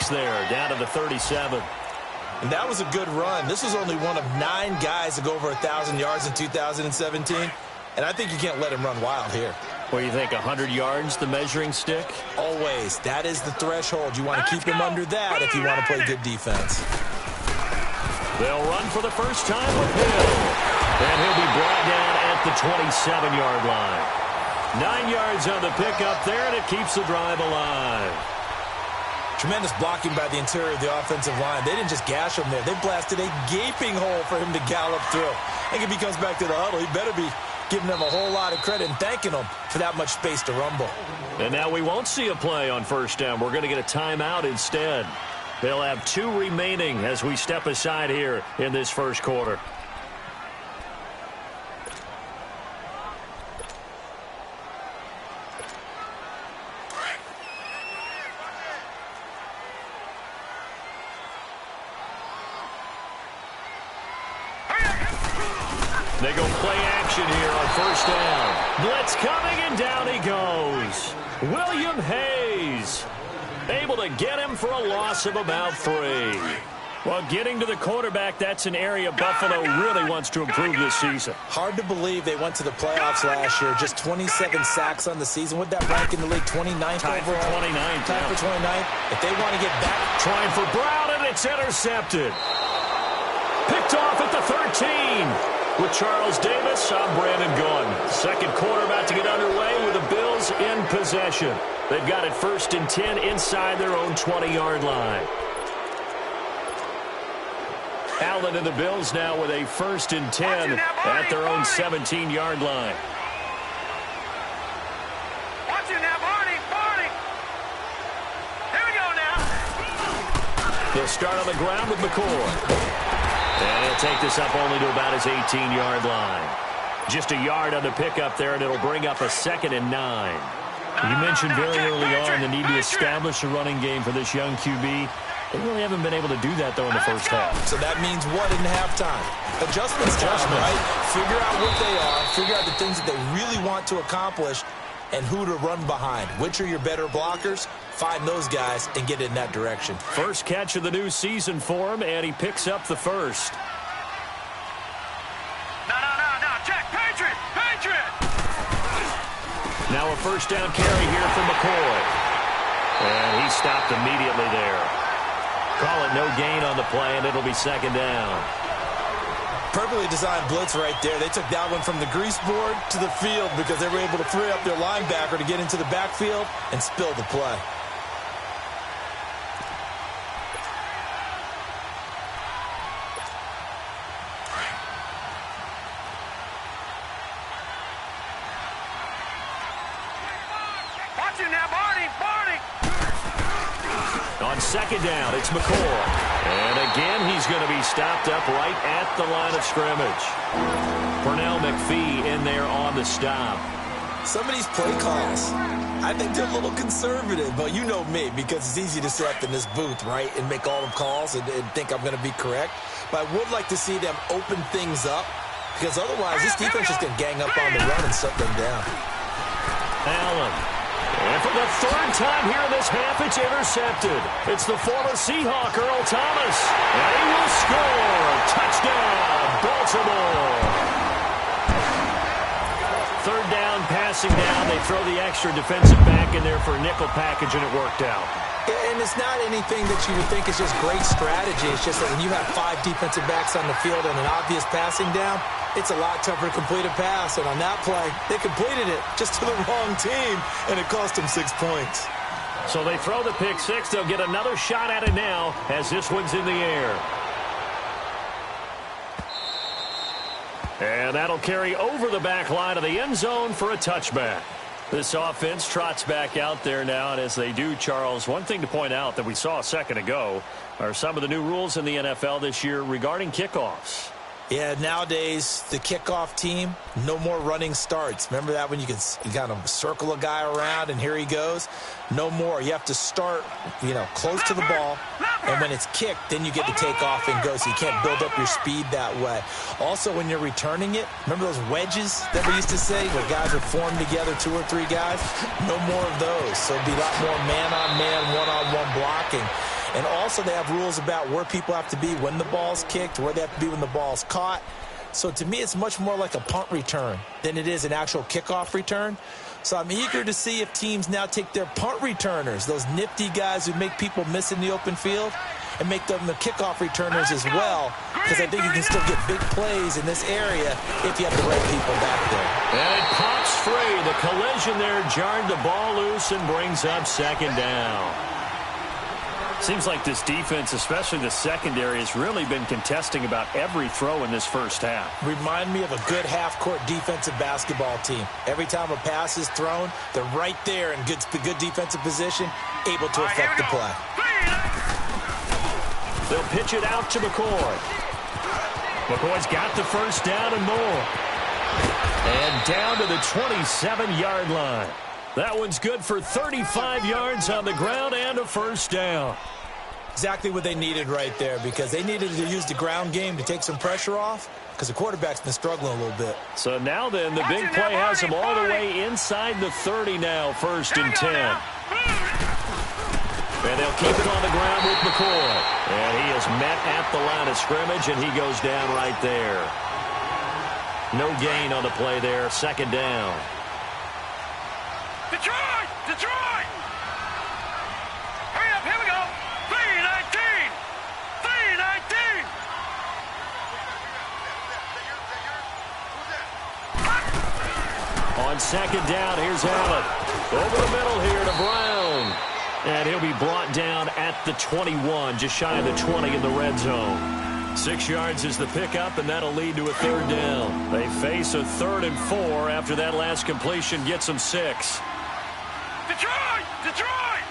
there, down to the 37. And that was a good run. This was only one of 9 guys to go over 1,000 yards in 2017. And I think you can't let him run wild here. What do you think, 100 yards, the measuring stick? Always. That is the threshold. You want to keep him under that if you want to play good defense. They'll run for the first time with Hill. And he'll be brought down at the 27-yard line. 9 yards on the pickup there, and it keeps the drive alive. Tremendous blocking by the interior of the offensive line. They didn't just gash him there. They blasted a gaping hole for him to gallop through. I think if he comes back to the huddle, he better be giving them a whole lot of credit and thanking them for that much space to rumble. And now we won't see a play on first down. We're going to get a timeout instead. They'll have 2 remaining as we step aside here in this first quarter. They go play action here on first down. Blitz coming, and down he goes. William Hayes able to get him for a loss of about 3. Well, getting to the quarterback, that's an area Buffalo really wants to improve this season. Hard to believe they went to the playoffs last year. Just 27 sacks on the season. Would that rank in the league? 29th Tied for 29th. Tied for 29th. If they want to get back. Trying for Brown, and it's intercepted. Picked off at the 13. With Charles Davis, I'm Brandon Gunn. Second quarter about to get underway with the Bills in possession. They've got it 1st and 10 inside their own 20-yard line. Allen and the Bills now with a 1st and 10 at their own 17-yard line. Watching that, Barney. Here we go now. They'll start on the ground with McCoy. And he'll take this up only to about his 18-yard line. Just a yard on the pickup there, and it'll bring up a 2nd and 9. You mentioned very early on the need to establish a running game for this young QB. They really haven't been able to do that, though, in the first half. So that means what in halftime? Adjustments time, right? Figure out what they are, figure out the things that they really want to accomplish, and who to run behind. Which are your better blockers? Find those guys and get in that direction. First catch of the new season for him, and he picks up the first. No. Check. Patriot. Now a first down carry here from McCoy. And he stopped immediately there. Call it no gain on the play, and it'll be 2nd down. Perfectly designed blitz right there. They took that one from the grease board to the field because they were able to free up their linebacker to get into the backfield and spill the play. Watching that, Barney. On 2nd down, it's McCoy. And again, he's going to be stopped up right at the line of scrimmage. Pernell McPhee in there on the stop. Some of these play calls, I think they're a little conservative, but you know me, because it's easy to sit up in this booth, right, and make all the calls and think I'm going to be correct. But I would like to see them open things up, because otherwise this defense is going to gang up on the run and shut them down. Allen. And for the 3rd time here in this half, it's intercepted. It's the former Seahawk, Earl Thomas. And he will score. Touchdown, Baltimore. 3rd down, passing down. They throw the extra defensive back in there for a nickel package, and it worked out. And it's not anything that you would think is just great strategy. It's just that when you have 5 defensive backs on the field and an obvious passing down, it's a lot tougher to complete a pass. And on that play, they completed it just to the wrong team, and it cost them 6 points. So they throw the pick 6. They'll get another shot at it now as this one's in the air. And that'll carry over the back line of the end zone for a touchback. This offense trots back out there now, and as they do, Charles, one thing to point out that we saw a second ago are some of the new rules in the NFL this year regarding kickoffs. Yeah, nowadays, the kickoff team, no more running starts. Remember that when you kind of circle a guy around and here he goes? No more. You have to start, close to the ball. And when it's kicked, then you get to take off and go. So you can't build up your speed that way. Also, when you're returning it, remember those wedges that we used to say where guys would form together, 2 or 3 guys? No more of those. So it'd be a lot more man-on-man, one-on-one blocking. And also they have rules about where people have to be when the ball's kicked, where they have to be when the ball's caught. So to me, it's much more like a punt return than it is an actual kickoff return. So I'm eager to see if teams now take their punt returners, those nifty guys who make people miss in the open field, and make them the kickoff returners as well, because I think you can still get big plays in this area if you have the right people back there. And it pops free. The collision there jarred the ball loose and brings up second down. Seems like this defense, especially the secondary, has really been contesting about every throw in this first half. Remind me of a good half-court defensive basketball team. Every time a pass is thrown, they're right there in good defensive position, able to affect the play. They'll pitch it out to McCoy. McCoy's got the first down and more. And down to the 27-yard line. That one's good for 35 yards on the ground and a first down. Exactly what they needed right there, because they needed to use the ground game to take some pressure off, because the quarterback's been struggling a little bit. So now then, the big play has him all the way inside the 30 now, 1st and 10. And they'll keep it on the ground with McCoy. And he is met at the line of scrimmage, and he goes down right there. No gain on the play there, 2nd down. Detroit! Detroit! Hurry up, here we go! 3-19! 3-19! On 2nd down, here's Allen. Over the middle here to Brown. And he'll be brought down at the 21, just shy of the 20 in the red zone. 6 yards is the pickup, and that'll lead to a 3rd down. They face a 3rd and 4 after that last completion gets them 6. Detroit! Detroit!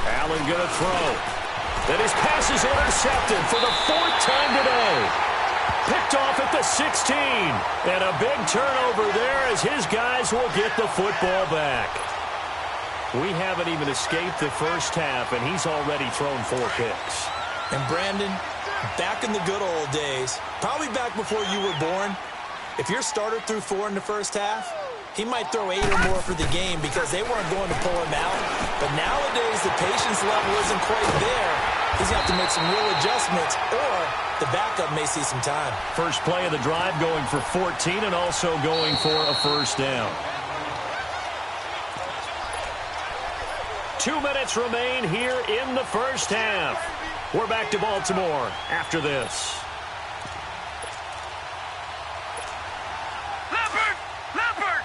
Allen gonna throw. And his pass is intercepted for the 4th time today. Picked off at the 16. And a big turnover there as his guys will get the football back. We haven't even escaped the first half, and he's already thrown 4 picks. And Brandon, back in the good old days, probably back before you were born, if your starter threw 4 in the first half, he might throw 8 or more for the game because they weren't going to pull him out. But nowadays, the patience level isn't quite there. He's got to make some real adjustments, or the backup may see some time. First play of the drive going for 14 and also going for a 1st down. 2 minutes remain here in the first half. We're back to Baltimore after this. Leopard! Leopard!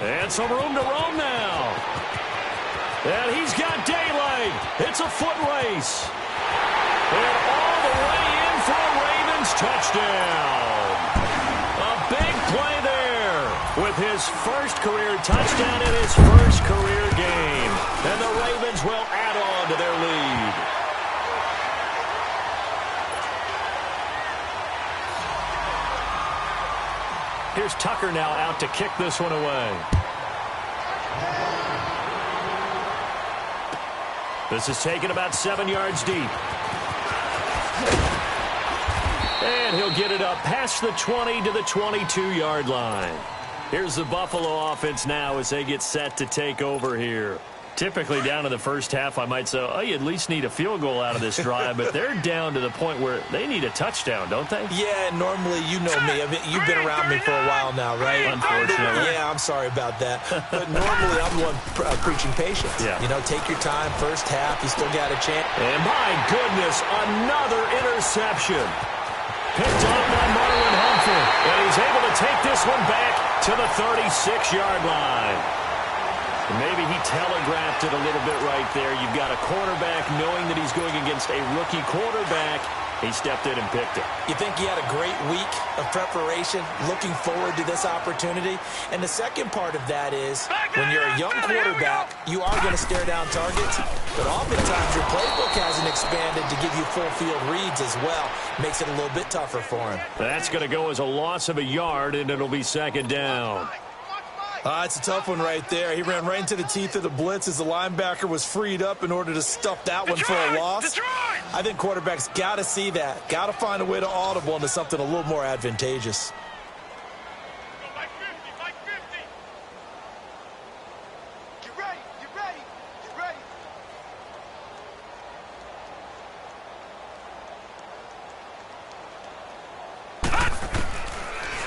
And some room to roam now. And he's got daylight. It's a foot race. And all the way in for a Ravens touchdown. A big play there with his first career touchdown in his first career game. And the Ravens will add on to their lead. Here's Tucker now out to kick this one away. This is taken about 7 yards deep. And he'll get it up past the 20 to the 22-yard line. Here's the Buffalo offense now as they get set to take over here. Typically down to the first half, I might say, oh, you at least need a field goal out of this drive, but they're down to the point where they need a touchdown, don't they? Yeah, normally, you know me. I mean, you've been around me for a while now, right? Unfortunately. Yeah, I'm sorry about that. But normally, I'm the one preaching patience. Yeah. You know, take your time. First half, you still got a chance. And my goodness, another interception. Picked up by Marlon Humphrey. And he's able to take this one back to the 36-yard line. Maybe he telegraphed it a little bit right there. You've got a quarterback knowing that he's going against a rookie quarterback. He stepped in and picked it. You think he had a great week of preparation, looking forward to this opportunity? And the second part of that is, when you're a young quarterback, you are going to stare down targets. But oftentimes, your playbook hasn't expanded to give you full field reads as well. Makes it a little bit tougher for him. That's going to go as a loss of a yard, and it'll be 2nd down. It's a tough one right there. He ran right into the teeth of the blitz as the linebacker was freed up in order to stuff that one for a loss. I think quarterbacks got to see that. Got to find a way to audible into something a little more advantageous.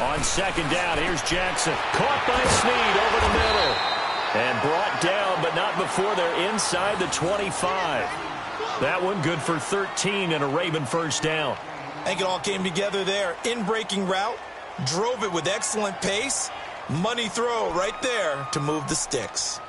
On second down, here's Jackson. Caught by Snead over the middle. And brought down, but not before they're inside the 25. That one good for 13 and a Raven first down. I think it all came together there. In-breaking route, drove it with excellent pace. Money throw right there to move the sticks.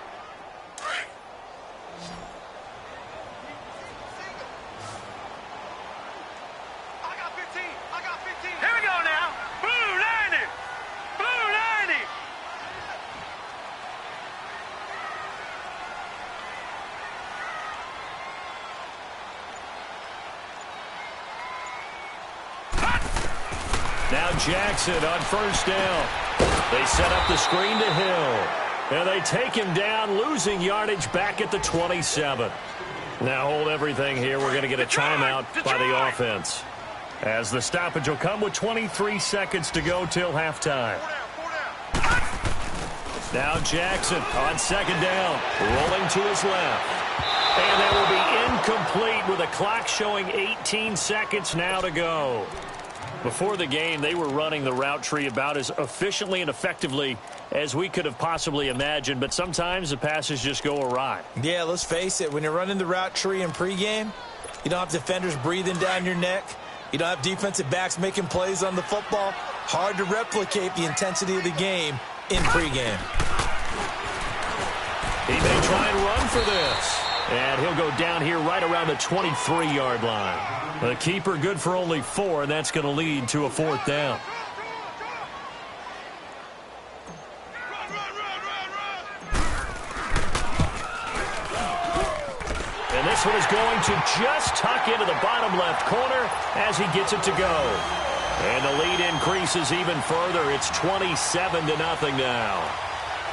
Now Jackson on first down. They set up the screen to Hill. And they take him down, losing yardage back at the 27. Now hold everything here. We're going to get a timeout by the offense, as the stoppage will come with 23 seconds to go till halftime. Now Jackson on second down, rolling to his left. And that will be incomplete with a clock showing 18 seconds now to go. Before the game, they were running the route tree about as efficiently and effectively as we could have possibly imagined, but sometimes the passes just go awry. Yeah, let's face it. When you're running the route tree in pregame, you don't have defenders breathing down your neck. You don't have defensive backs making plays on the football. Hard to replicate the intensity of the game in pregame. He may try and run for this. And he'll go down here right around the 23-yard line. The keeper good for only 4, and that's going to lead to a fourth down. And this one is going to just tuck into the bottom left corner as he gets it to go. And the lead increases even further. It's 27-0 now.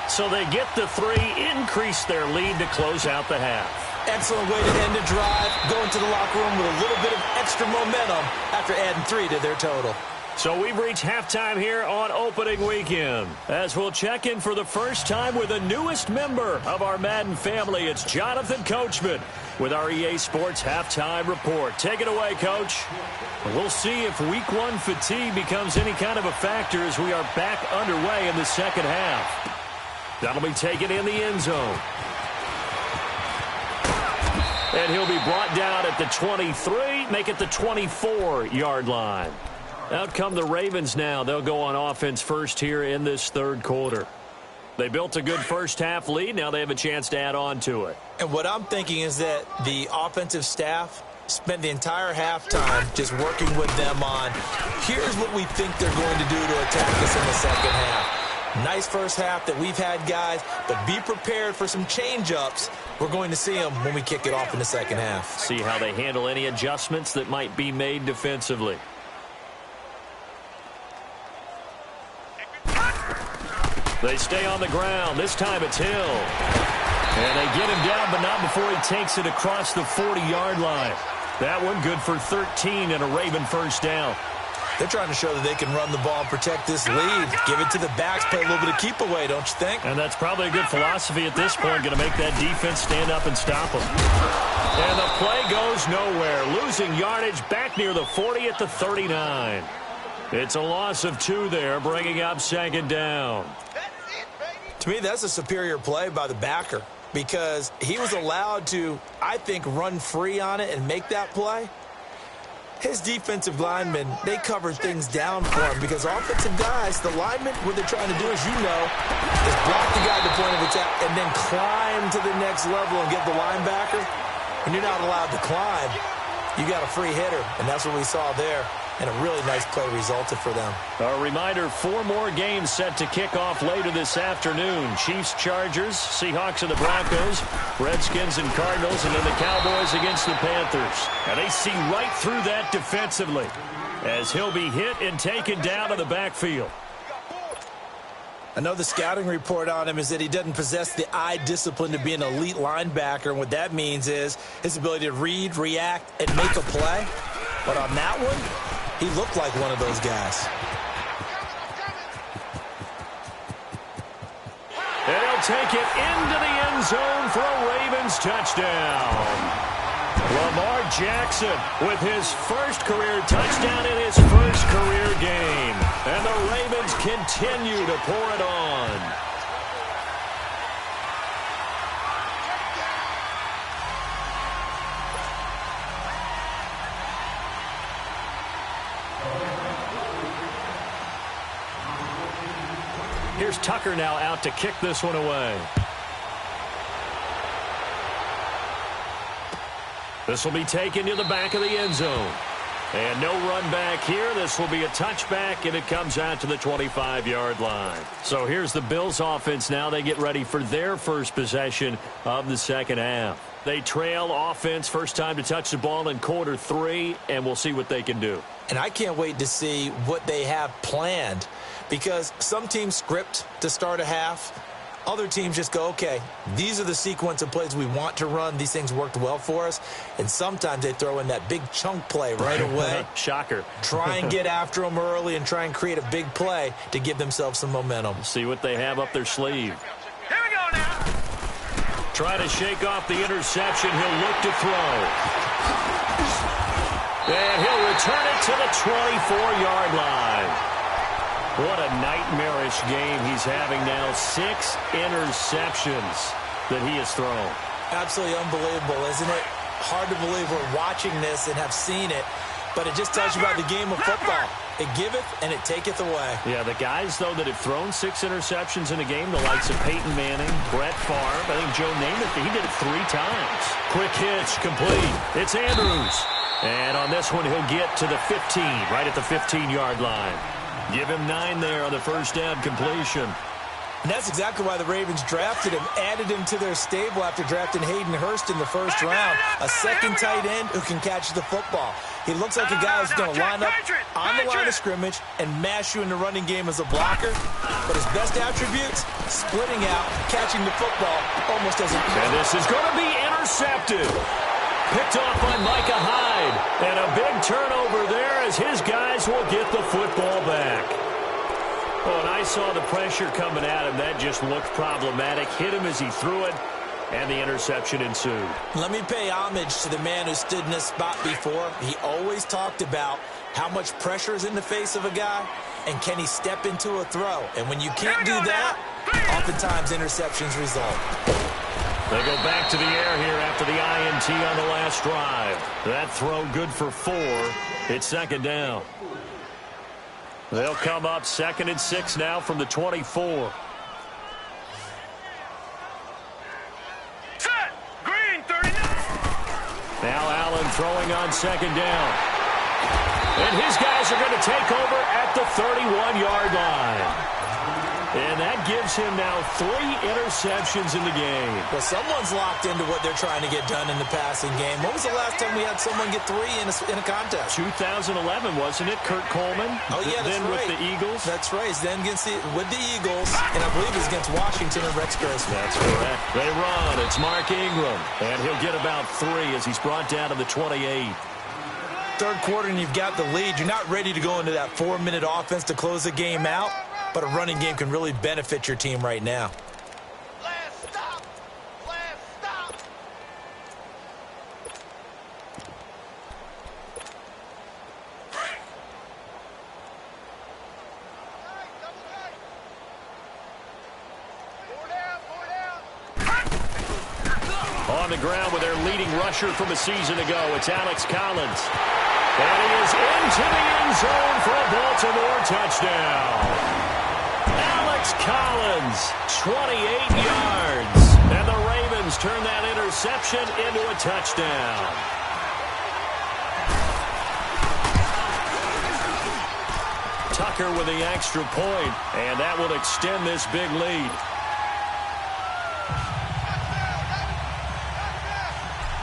So they get the 3, increase their lead to close out the half. Excellent way to end the drive. Go into the locker room with a little bit of extra momentum after adding 3 to their total. So we've reached halftime here on opening weekend, as we'll check in for the first time with the newest member of our Madden family. It's Jonathan Coachman with our EA Sports Halftime Report. Take it away, Coach. We'll see if Week 1 fatigue becomes any kind of a factor as we are back underway in the second half. That'll be taken in the end zone. And he'll be brought down at the 23, make it the 24-yard line. Out come the Ravens now. They'll go on offense first here in this third quarter. They built a good first-half lead. Now they have a chance to add on to it. And what I'm thinking is that the offensive staff spent the entire halftime just working with them on, here's what we think they're going to do to attack us in the second half. Nice first half that we've had, guys, but be prepared for some change-ups. We're going to see them when we kick it off in the second half. See how they handle any adjustments that might be made defensively. They stay on the ground. This time it's Hill. And they get him down, but not before he takes it across the 40-yard line. That one good for 13 and a Raven first down. They're trying to show that they can run the ball and protect this lead. Give it to the backs, play a little bit of keep away, don't you think? And that's probably a good philosophy at this point, going to make that defense stand up and stop them. And the play goes nowhere, losing yardage back near the 40 at the 39. It's a loss of 2 there, bringing up second down. To me, that's a superior play by the backer because he was allowed to, I think, run free on it and make that play. His defensive linemen, they covered things down for him because offensive guys, the linemen, what they're trying to do, as you know, is block the guy at the point of attack and then climb to the next level and get the linebacker. When you're not allowed to climb, you got a free hitter, and that's what we saw there. And a really nice play resulted for them. A reminder, 4 more games set to kick off later this afternoon. Chiefs, Chargers, Seahawks and the Broncos, Redskins and Cardinals, and then the Cowboys against the Panthers. And they see right through that defensively as he'll be hit and taken down to the backfield. I know the scouting report on him is that he doesn't possess the eye discipline to be an elite linebacker, and what that means is his ability to read, react, and make a play. But on that one, he looked like one of those guys. And he'll take it into the end zone for a Ravens touchdown. Lamar Jackson with his first career touchdown in his first career game. And the Ravens continue to pour it on. Here's Tucker now out to kick this one away. This will be taken to the back of the end zone. And no run back here. This will be a touchback, and it comes out to the 25-yard line. So here's the Bills offense now. They get ready for their first possession of the second half. They trail offense, first time to touch the ball in quarter 3, and we'll see what they can do. And I can't wait to see what they have planned, because some teams script to start a half. Other teams just go, okay, these are the sequence of plays we want to run. These things worked well for us. And sometimes they throw in that big chunk play right away. Shocker. Try and get after them early and try and create a big play to give themselves some momentum. See what they have up their sleeve. Here we go now. Try to shake off the interception. He'll look to throw. And he'll return it to the 24-yard line. What a nightmarish game he's having now. 6 interceptions that he has thrown. Absolutely unbelievable, isn't it? Hard to believe we're watching this and have seen it, but it just tells you about the game of football. It giveth and it taketh away. Yeah, the guys, though, that have thrown 6 interceptions in a game, the likes of Peyton Manning, Brett Favre, I think Joe Namath, he did it 3 times. Quick hitch, complete. It's Andrews. And on this one, he'll get to the 15, right at the 15-yard line. Give him 9 there on the first down completion. And that's exactly why the Ravens drafted him, added him to their stable after drafting Hayden Hurst in the first round. A second tight end who can catch the football. He looks like a guy who's going to line up on the line of scrimmage and mash you in the running game as a blocker. But his best attributes, splitting out, catching the football almost as a... And this is going to be intercepted. Picked off by Micah Hyde. And a big turnover there as his guys will get the football back. Oh, and I saw the pressure coming at him. That just looked problematic. Hit him as he threw it, and the interception ensued. Let me pay homage to the man who stood in this spot before. He always talked about how much pressure is in the face of a guy, and can he step into a throw. And when you can't do that, oftentimes interceptions result. They go back to the air here after the INT on the last drive. That throw good for 4. It's second down. They'll come up 2nd and 6 now from the 24. Set. Green, 39. Now Allen throwing on second down. And his guys are going to take over at the 31-yard line. And that gives him now 3 interceptions in the game. Well, someone's locked into what they're trying to get done in the passing game. When was the last time we had someone get 3 in a contest? 2011, wasn't it? Kurt Coleman? Oh, yeah, that's then right. with the Eagles? That's right. Then with the Eagles, and I believe it's against Washington and Rex Grossman. That's correct. They run. It's Mark Ingram. And he'll get about 3 as he's brought down to the 28. Third quarter and you've got the lead. You're not ready to go into that 4-minute offense to close the game out. But a running game can really benefit your team right now. Last stop. Last stop. On the ground with their leading rusher from a season ago, it's Alex Collins. And he is into the end zone for a Baltimore touchdown. Alex Collins, 28 yards. And the Ravens turn that interception into a touchdown. Tucker with the extra point, and that will extend this big lead.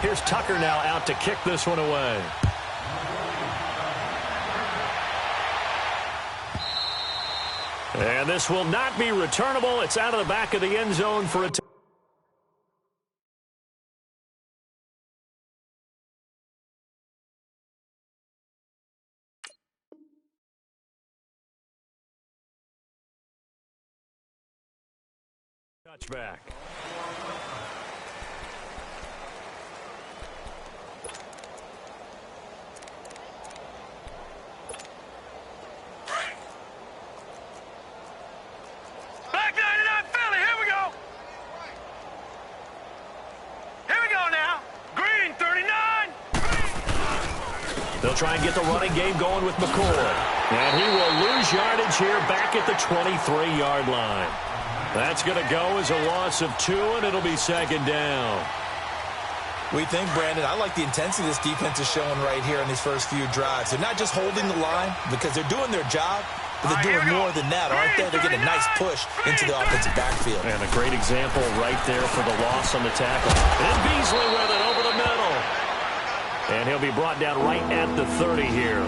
Here's Tucker now out to kick this one away. And this will not be returnable. It's out of the back of the end zone for a touchback. Back 99 Philly, here we go. Here we go now. Green 39. They'll try and get the running game going with McCoy. And he will lose yardage here back at the 23-yard line. That's going to go as a loss of 2, and it'll be second down. We think, Brandon, I like the intensity this defense is showing right here in these first few drives. They're not just holding the line because they're doing their job, but they're doing more than that, aren't they? They're getting a nice push into the offensive backfield. And a great example right there for the loss on the tackle. And Beasley with it over the middle. And he'll be brought down right at the 30 here.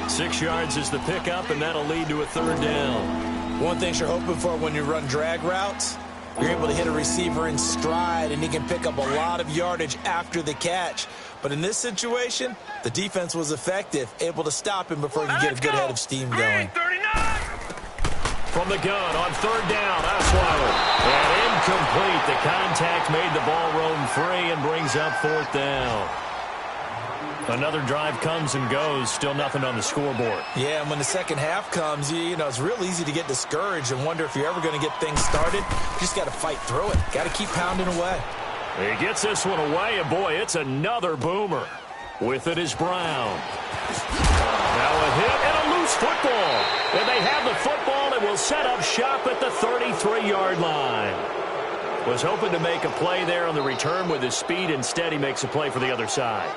6 yards is the pickup, and that'll lead to a third down. One thing you're hoping for when you run drag routes, you're able to hit a receiver in stride, and he can pick up a lot of yardage after the catch. But in this situation, the defense was effective, able to stop him before he could get a good head of steam going. From the gun on third down, Osweiler. And incomplete. The contact made the ball roam free and brings up fourth down. Another drive comes and goes, still nothing on the scoreboard. Yeah, and when the second half comes, you know, it's real easy to get discouraged and wonder if you're ever going to get things started. You just got to fight through it. Got to keep pounding away. He gets this one away, and boy, it's another boomer. With it is Brown. Now a hit and a loose football. And they have the football and will set up shop at the 33-yard line. Was hoping to make a play there on the return with his speed. Instead, he makes a play for the other side.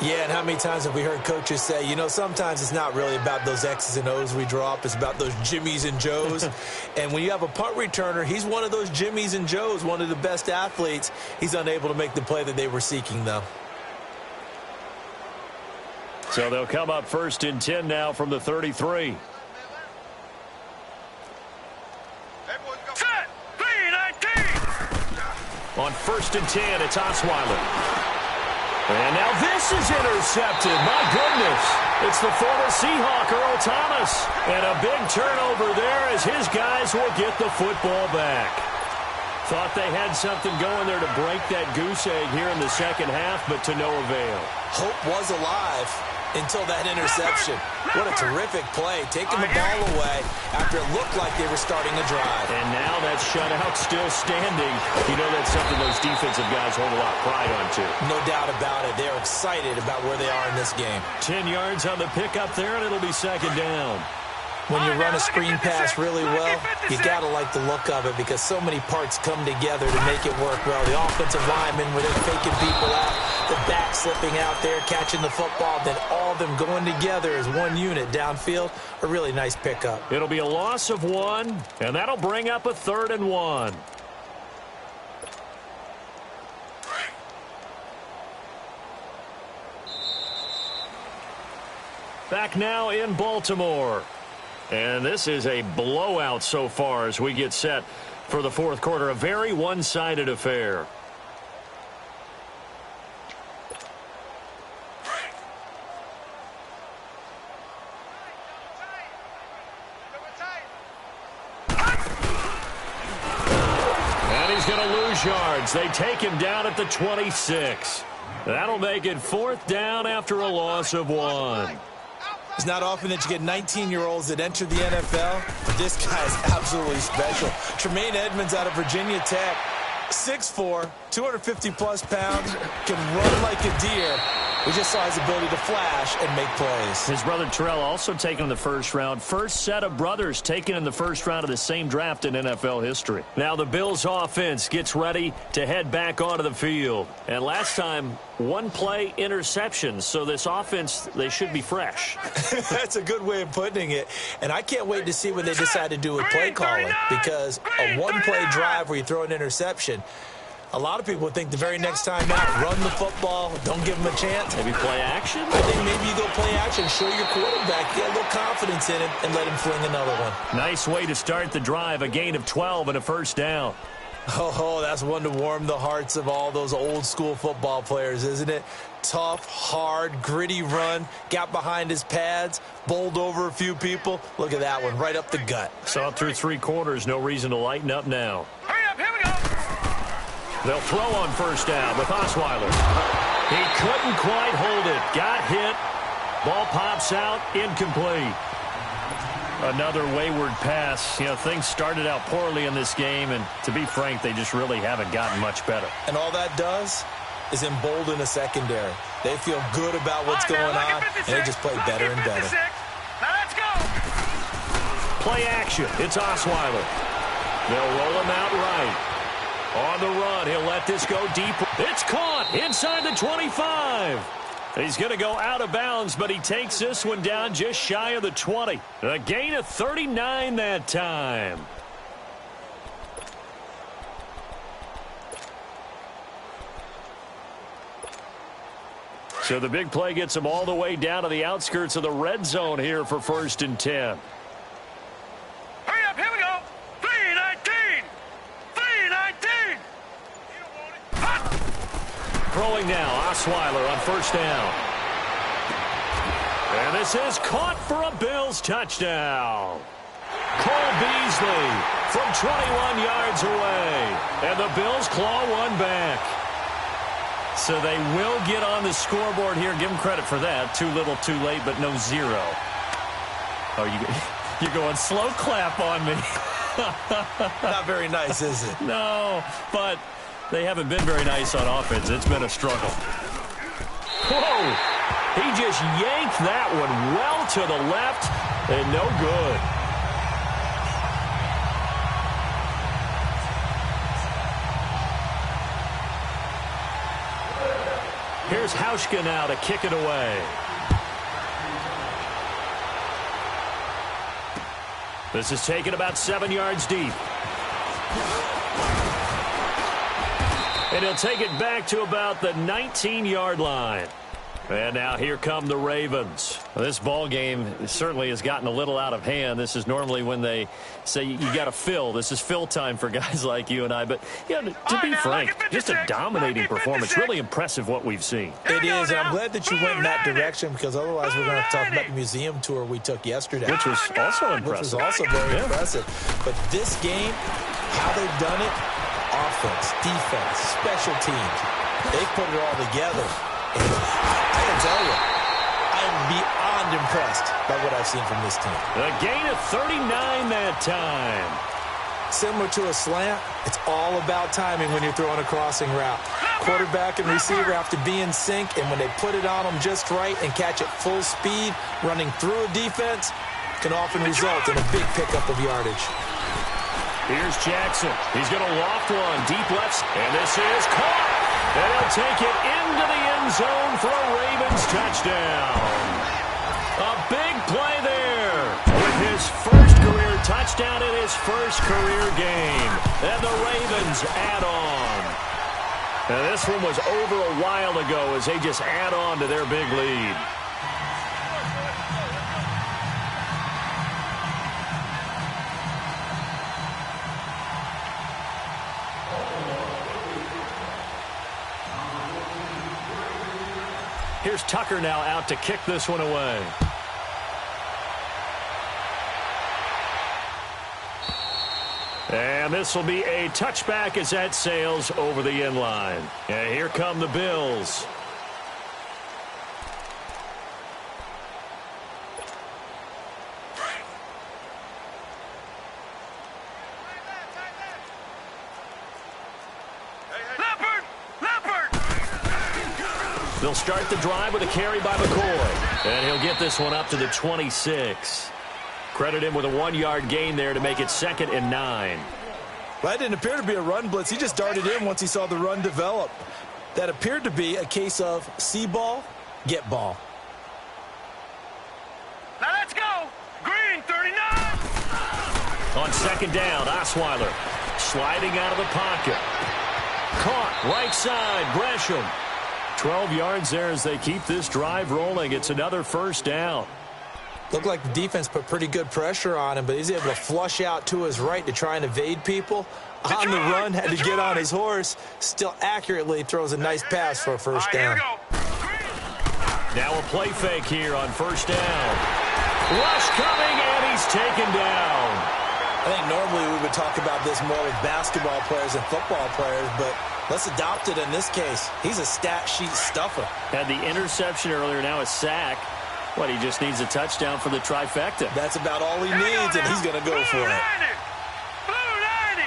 Yeah, and how many times have we heard coaches say, you know, sometimes it's not really about those X's and O's we draw up. It's about those Jimmies and Joes. And when you have a punt returner, he's one of those Jimmies and Joes, one of the best athletes. He's unable to make the play that they were seeking, though. So they'll come up first and 10 now from the 33. Set. 3-19. On first and 10, it's Osweiler. And now this is intercepted. My goodness. It's the former Seahawk, Earl Thomas. And a big turnover there as his guys will get the football back. Thought they had something going there to break that goose egg here in the second half, but to no avail. Hope was alive until that interception. What a terrific play, taking the ball away after it looked like they were starting a drive. And now that shutout still standing. You know that's something those defensive guys hold a lot of pride on, too. No doubt about it. They're excited about where they are in this game. 10 yards on the pickup there, and it'll be second down. When you run a screen pass really well, you got to like the look of it because so many parts come together to make it work well. The offensive linemen, where they're faking people out, the back slipping out there, catching the football, then all of them going together as one unit downfield. A really nice pickup. It'll be a loss of 1, and that'll bring up a 3rd and 1. Back now in Baltimore. And this is a blowout so far as we get set for the fourth quarter. A very one-sided affair. And he's going to lose yards. They take him down at the 26. That'll make it 4th down after a loss of 1. It's not often that you get 19-year-olds that enter the NFL, but this guy is absolutely special. Tremaine Edmonds out of Virginia Tech, 6'4", 250-plus pounds, can run like a deer. We just saw his ability to flash and make plays. His brother Terrell also taken in the first round. First set of brothers taken in the first round of the same draft in NFL history. Now the Bills offense gets ready to head back onto the field. And last time, one play interception. So this offense, they should be fresh. That's a good way of putting it. And I can't wait to see what they decide to do with play calling. Because a one-play drive where you throw an interception, A lot of people would think the very next time out, run the football, don't give him a chance. Maybe play action? I think maybe you go play action, show your quarterback, get a little confidence in him, and let him fling another one. Nice way to start the drive, a gain of 12 and a first down. Oh, that's one to warm the hearts of all those old-school football players, isn't it? Tough, hard, gritty run, got behind his pads, bowled over a few people. Look at that one, right up the gut. Saw through 3 quarters, no reason to lighten up now. Hurry up, here we go. They'll throw on first down with Osweiler. He couldn't quite hold it. Got hit. Ball pops out, incomplete. Another wayward pass. You know, things started out poorly in this game, and to be frank, they just really haven't gotten much better. And all that does is embolden a secondary. They feel good about what's going on, and they just play better and better. Now let's go. Play action. It's Osweiler. They'll roll him out right. On the run, he'll let this go deep. It's caught inside the 25. He's going to go out of bounds, but he takes this one down just shy of the 20. A gain of 39 that time. So the big play gets him all the way down to the outskirts of the red zone here for 1st and 10. Hurry up, here we go. 3-19. 3-19. Throwing now, Osweiler on first down. And this is caught for a Bills touchdown. Cole Beasley from 21 yards away. And the Bills claw one back. So they will get on the scoreboard here. Give them credit for that. Too little, too late, but no zero. Oh, you're going slow clap on me. Not very nice, is it? No, but they haven't been very nice on offense. It's been a struggle. Whoa! He just yanked that one well to the left, and no good. Here's Hauschka now to kick it away. This is taken about 7 yards deep. And he'll take it back to about the 19-yard line. And now here come the Ravens. This ball game certainly has gotten a little out of hand. This is normally when they say you got to fill. This is fill time for guys like you and I. But yeah, to be frank, just a dominating performance. Really impressive what we've seen. It is, and I'm glad that you went in that direction, because otherwise we're going to have to talk about the museum tour we took yesterday. Which was also impressive. Which was also very impressive. But this game, how they've done it, offense, defense, special teams, they've put it all together. And I can tell you, I'm beyond impressed by what I've seen from this team. A gain of 39 that time. Similar to a slant, it's all about timing when you're throwing a crossing route. Quarterback and receiver have to be in sync, and when they put it on them just right and catch it full speed, running through a defense can often result in a big pickup of yardage. Here's Jackson. He's going to loft one deep left, and this is caught. And he'll take it into the end zone for a Ravens touchdown. A big play there with his first career touchdown in his first career game. And the Ravens add on. Now this one was over a while ago as they just add on to their big lead. Here's Tucker now out to kick this one away. And this will be a touchback as that sails over the end line. And here come the Bills. They'll start the drive with a carry by McCoy. And he'll get this one up to the 26. Credit him with a 1-yard gain there to make it 2nd and 9. Well, that didn't appear to be a run blitz. He just darted in once he saw the run develop. That appeared to be a case of see ball, get ball. Now let's go. Green, 39. On 2nd down, Osweiler sliding out of the pocket. caught. Right side, Gresham. 12 yards there as they keep this drive rolling. It's another first down. Looked like the defense put pretty good pressure on him, but he's able to flush out to his right to try and evade people. On the run, had to get on his horse. Still accurately throws a nice pass for a first down. Now a play fake here on first down. Rush coming, and he's taken down. I think normally we would talk about this more with basketball players and football players, but let's adopt it in this case. He's a stat sheet stuffer. Had the interception earlier, now a sack. What, he just needs a touchdown for the trifecta. That's about all he needs, and he's going to go for it. Blue 90.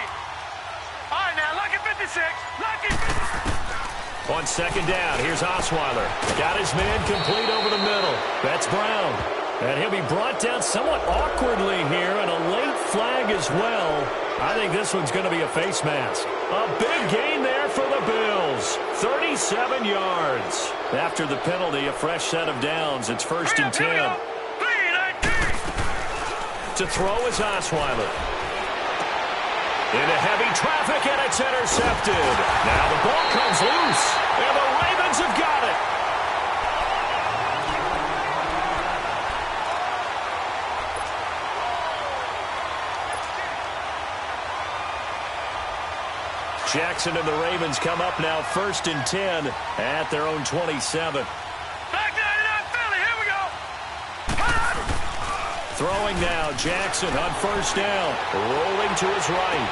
All right, now, lucky 56. Lucky 56. On second down, here's Osweiler. Got his man complete over the middle. That's Brown. And he'll be brought down somewhat awkwardly here, and a late flag as well. I think this one's going to be a face mask. A big gain there for the Bills. 37 yards. After the penalty, a fresh set of downs. It's first and 10. To throw is Osweiler. Into heavy traffic, and it's intercepted. Now the ball comes loose, and the Ravens have got it. Jackson and the Ravens come up now first and 10 at their own 27. Back 99 Philly, here we go. Throwing now, Jackson on first down, rolling to his right.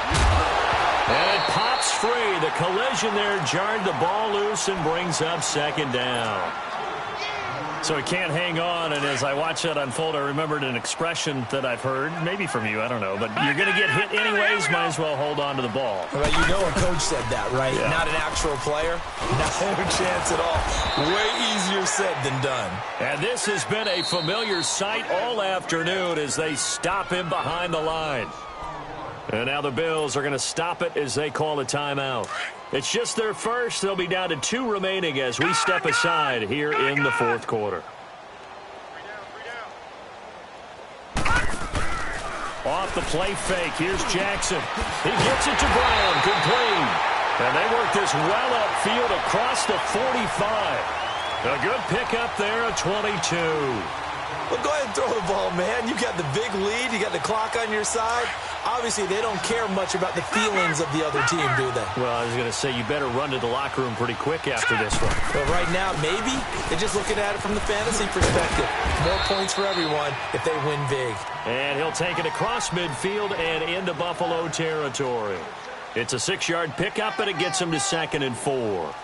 And it pops free. The collision there jarred the ball loose and brings up second down. So he can't hang on, and as I watch that unfold, I remembered an expression that I've heard, maybe from you, I don't know, but you're going to get hit anyways, might as well hold on to the ball. Well, you know a coach said that, right? Yeah. Not an actual player. No chance at all. Way easier said than done. And this has been a familiar sight all afternoon as they stop him behind the line. And now the Bills are going to stop it as they call a timeout. It's just their first. They'll be down to 2 remaining as we step aside here in the fourth quarter. Off the play fake, here's Jackson. He gets it to Brown, complete. And they work this well upfield across the 45. A good pickup there at 22. Well, go ahead and throw the ball, man. You got the big lead. You got the clock on your side. Obviously, they don't care much about the feelings of the other team, do they? Well, I was going to say, you better run to the locker room pretty quick after this one. Well, right now, maybe. They're just looking at it from the fantasy perspective. More points for everyone if they win big. And he'll take it across midfield and into Buffalo territory. It's a 6-yard pickup, and it gets him to 2nd and 4.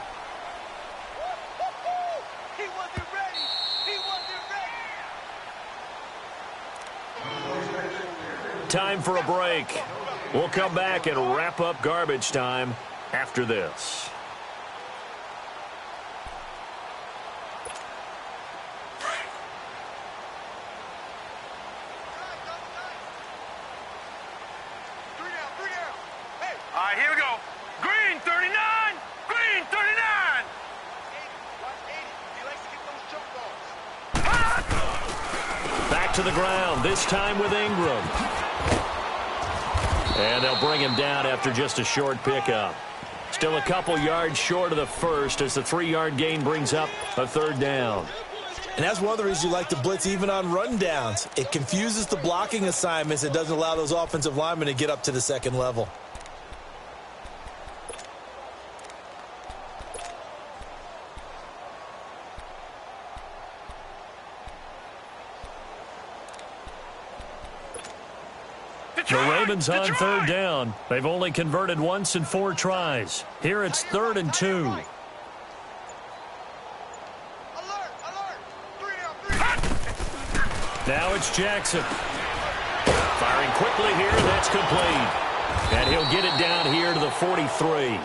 Time for a break. We'll come back and wrap up garbage time after this. All right, here we go. Green 39. Green 39. Back to the ground, this time with Ingram. And they'll bring him down after just a short pickup. Still a couple yards short of the first as the 3-yard gain brings up a 3rd down. And that's one of the reasons you like to blitz even on rundowns. It confuses the blocking assignments. It doesn't allow those offensive linemen to get up to the second level. The Ravens on 3rd down. They've only converted once in 4 tries. Here it's 3rd and 2. Now it's Jackson. Firing quickly here, that's complete. And he'll get it down here to the 43.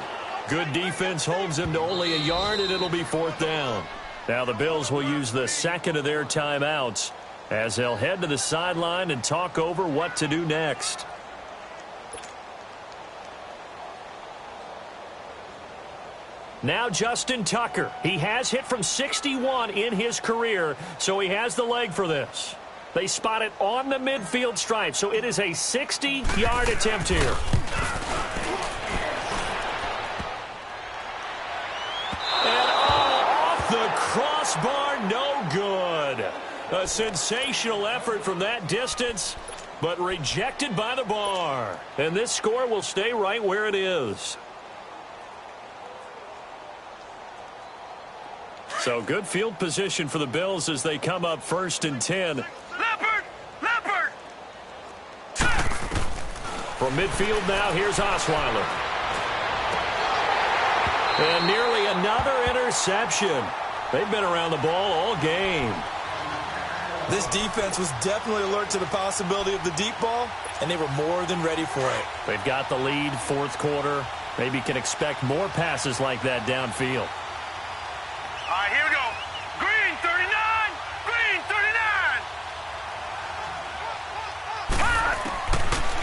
Good defense holds him to only a yard, and it'll be 4th down. Now the Bills will use the second of their timeouts as they'll head to the sideline and talk over what to do next. Now Justin Tucker. He has hit from 61 in his career, so he has the leg for this. They spot it on the midfield stripe, so it is a 60-yard attempt here. crossbar, no good. A sensational effort from that distance, but rejected by the bar. And this score will stay right where it is. So good field position for the Bills as they come up 1st and 10. Leopard! Leopard! From midfield now, here's Osweiler. And nearly another interception. They've been around the ball all game. This defense was definitely alert to the possibility of the deep ball, and they were more than ready for it. They've got the lead, 4th quarter. Maybe can expect more passes like that downfield. All right, here we go. Green 39! Green 39!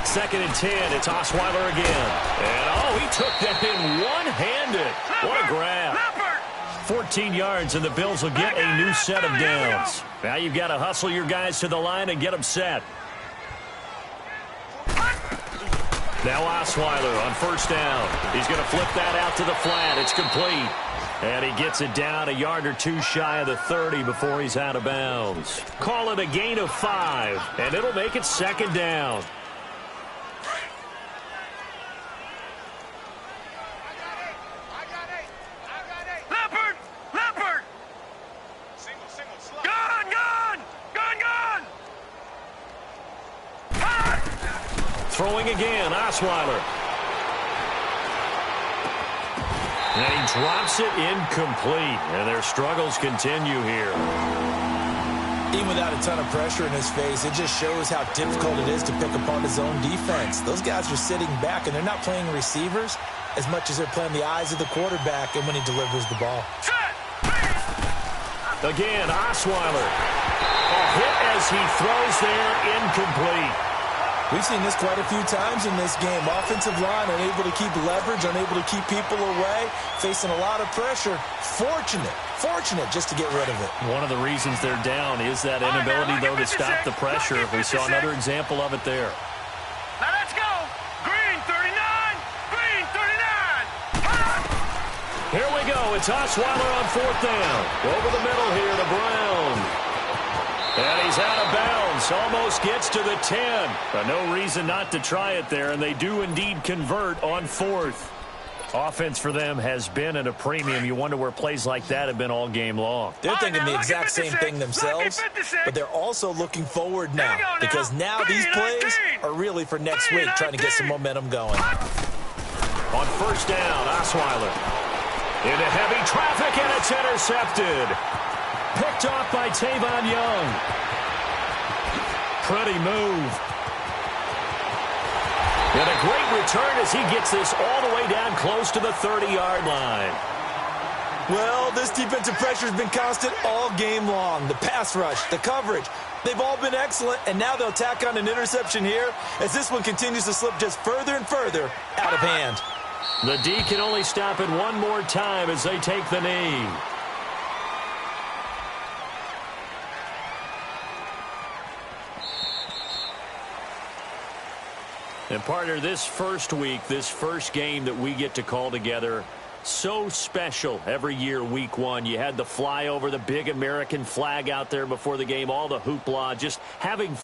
2nd and 10, it's Osweiler again. And, oh, he took that in one-handed. What a grab. 14 yards, and the Bills will get a new set of downs. Now you've got to hustle your guys to the line and get them set. Now Osweiler on 1st down. He's going to flip that out to the flat. It's complete. And he gets it down a yard or two shy of the 30 before he's out of bounds. Call it a gain of 5, and it'll make it 2nd down. Throwing again, Osweiler. And he drops it incomplete. And their struggles continue here. Even without a ton of pressure in his face, it just shows how difficult it is to pick apart his own defense. Those guys are sitting back, and they're not playing receivers as much as they're playing the eyes of the quarterback and when he delivers the ball. Again, Osweiler. A hit as he throws there, incomplete. We've seen this quite a few times in this game. Offensive line unable to keep leverage, unable to keep people away, facing a lot of pressure. Fortunate just to get rid of it. One of the reasons they're down is that inability, though, to stop the pressure. We saw another example of it there. Now let's go. Green 39. Green 39. Here we go. It's Osweiler on 4th down. Over the middle here to Brown. And he's out of bounds. Almost gets to the 10. But no reason not to try it there, and they do indeed convert on 4th. Offense for them has been at a premium. You wonder where plays like that have been all game long. They're thinking the exact same thing themselves, but they're also looking forward now, because now these plays are really for next week, trying to get some momentum going. On 1st down, Osweiler. Into heavy traffic, and it's intercepted. Picked off by Tavon Young. Pretty move. And a great return as he gets this all the way down close to the 30-yard line. Well, this defensive pressure has been constant all game long. The pass rush, the coverage, they've all been excellent, and now they'll tack on an interception here as this one continues to slip just further and further out of hand. The D can only stop it one more time as they take the knee. And, partner, this first week, this first game that we get to call together, so special every year, week 1. You had the flyover, the big American flag out there before the game, all the hoopla, just having